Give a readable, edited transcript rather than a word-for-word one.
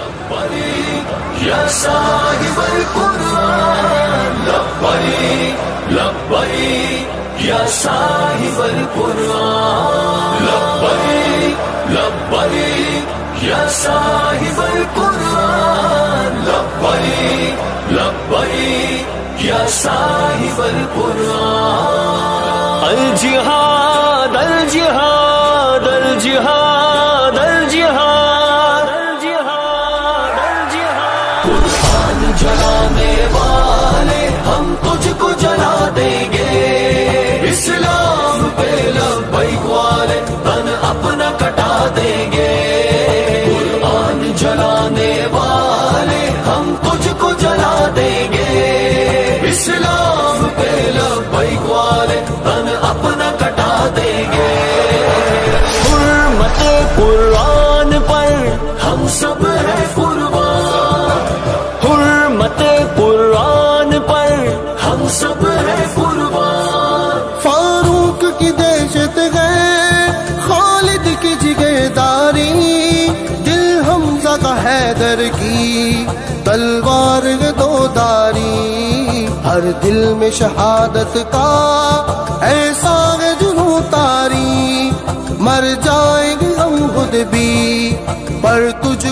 لبیک یا صاحب القرآن، لبیک لبیک یا صاحب القرآن، لبیک لبیک یا صاحب القرآن، لبیک لبیک یا صاحب القرآن۔ الجہاد الجہاد الجہاد الجہاد الجہاد الجہاد، قرآن جلانے والے ہم تجھ کو جلا دیں گے، اسلام پہ لبیک والے تن اپنا کٹا دیں گے، قرآن جلانے والے ہم تجھ کو جلا دیں گے، اسلام پہ لبیک والے تن اپنا کٹا دیں گے، حرمت قرآن پر ہم سب ہیں قربان، حرمت قرآن پر ہم سب ہیں قربان، فاروق کی دہشت ہے، خالد کی جگرداری، دل حمزہ کا حیدر کی تلوار ہے دو داری، ہر دل میں شہادت کا ایسا ہے جنوں تاری، مر جائیں گے ہم خود بھی پر تجھ